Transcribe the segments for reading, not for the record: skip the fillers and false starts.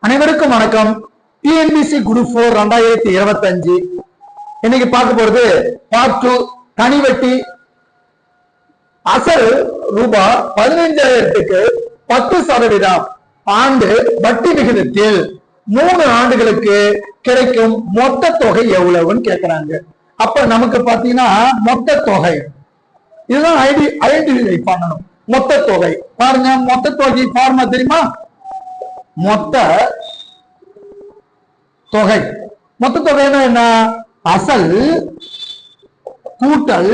அனைவருக்கும் வணக்கம். TNPSC group 4 2025 இன்னைக்கு பார்க்க போறது பார்ட் 2. தனி வட்டி. அசல் ரூபாய் 15,000க்கு 10% ஆண்டு வட்டி விகிதத்தில் 3 ஆண்டுகளுக்கு கிடைக்கும் மொத்த தொகை எவ்வளவுன்னு கேட்கிறாங்க. அப்ப நமக்கு பாத்தீங்கன்னா மொத்த தொகை இதுதான் ஐடென்டிஃபை பண்ணணும். மொத்த தொகை பாருங்க. மொத்த தொகை ஃபார்முலா தெரியுமா? மொத்த தொகை. மொத்த தொகைன்னா என்ன? அசல் கூட்டல்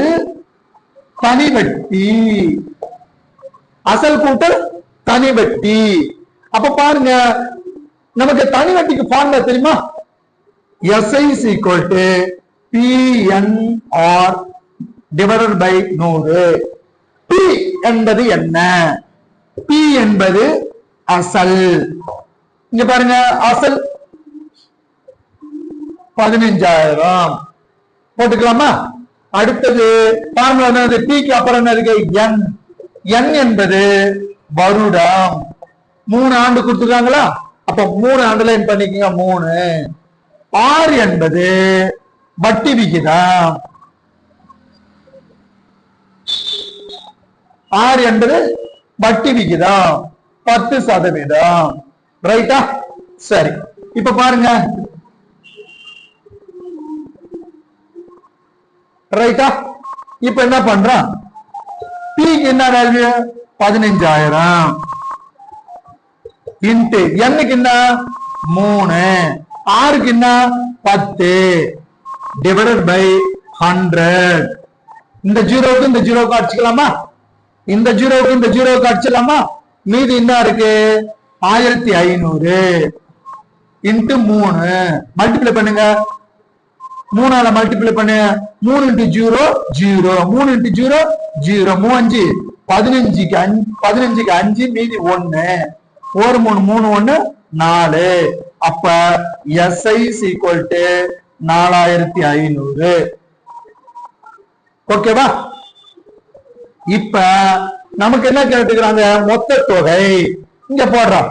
தனி வட்டி. அசல் கூட்டல் தனி வட்டி. அப்ப பாருங்க, நமக்கு தனி வட்டிக்கு ஃபார்முலா தெரியுமா? SI is equal to PNR divided by 100. P என்பது என்ன? P என்பது அசல். இங்க பாருங்க, அசல் 15,000 போட்டுக்கலாமா? அடுத்தது ஃபார்முலா என்னது? P அப்புறம் என்ன இருக்கு? N. N என்பது வருடம். 3 ஆண்டு கொடுத்துருக்காங்களா? அப்ப 3 அண்டர்லைன் பண்ணிக்கங்க. 3. R என்பது வட்டி விகிதம். R என்பது வட்டி விகிதம் 10%. ரைட்டா? சரி, இப்ப பாருங்க. ரைட்டா? இப்ப என்ன பண்றான்? P என்ன வேல்யூ? 15,000 இன்டு N என்ன? 3. R என்ன? 10 டிவைடட் பை 100. இந்த ஜீரோவுக்கு இந்த ஜீரோவுக்கு அடிச்சுக்கலாமா? இந்த ஜீரோவுக்கு இந்த ஜீரோவுக்கு அடிச்சிடலாமா? மீதி என்ன இருக்கு? 1500 இன்டு 3 மல்டிப்ளை பண்ணுங்க. 3ஆல மல்டிப்ளை பண்ணு. 3 இன்டு 0 0. 3 இன்டு 0 0. 3 5 15க்கு 5 மீதி 1. 1 3 3 1 4. அப்ப SI is equal to 4500. ஓகேவா? இப்ப நமக்கு என்ன கேட்டுக்கிறாங்க? மொத்த தொகை. இங்க போடுறோம்.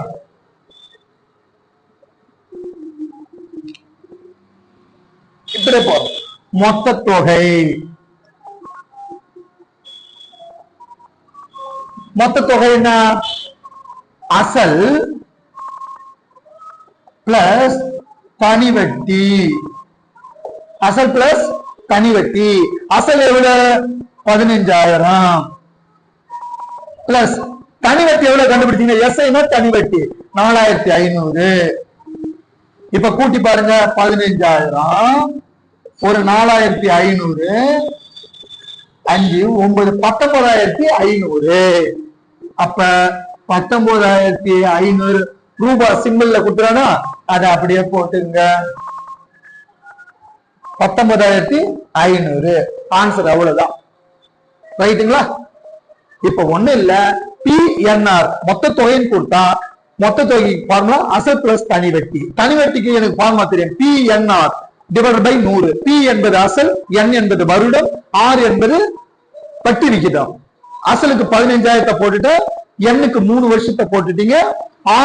இப்படி போடுறோம். மொத்த தொகை. மொத்த தொகை என்ன? அசல் பிளஸ் தனி வட்டி. அசல் பிளஸ் தனி வட்டி. அசல் எவ்வளவு? 15,000 பிளஸ் தனி வட்டி எவ்வளவு கண்டுபிடிச்சீங்க? SI தனி வட்டி 4500. இப்ப கூட்டி பாருங்க. 15,000 ஒரு 4500 5 9 19,500. அப்ப 19,500 ரூபாய் சிம்பிள்ல கொடுத்துறானா? அதை அப்படியே போட்டுங்க. 19,500 ஆன்சர். அவ்வளவுதான். ரைட்டுங்களா? இப்ப ஒண்ணு இல்ல. PNR மொத்த தொகைன்னு கொடுத்தா மொத்த தொகை ஃபார்முலா அசல் பிளஸ் தனி வட்டி. தனி வட்டிக்கு எனக்கு ஃபார்முலா தெரியும். PNR divided by 100. P என்பது அசல், N என்பது வருடம், R என்பது வட்டி விகிதம். அசலுக்கு 15,000 போட்டுட்டு N-க்கு 3 வருஷத்தை போட்டுட்டீங்க,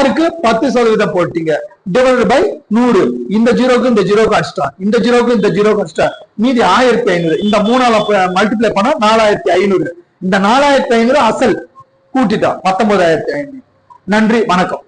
R-க்கு 10% போட்டீங்க. Divided by 100. இந்த ஜீரோக்கு இந்த ஜீரோக்கு அடிச்சிட்டான். இந்த ஜீரோக்கு இந்த ஜீரோக்கு அடிச்சிட்டான். மீதி 1500. இந்த 3ஆல மல்டிப்ளை பண்ணா 4500. இந்த 4500 அசல் கூட்டிட்டா 19,500. நன்றி, வணக்கம்.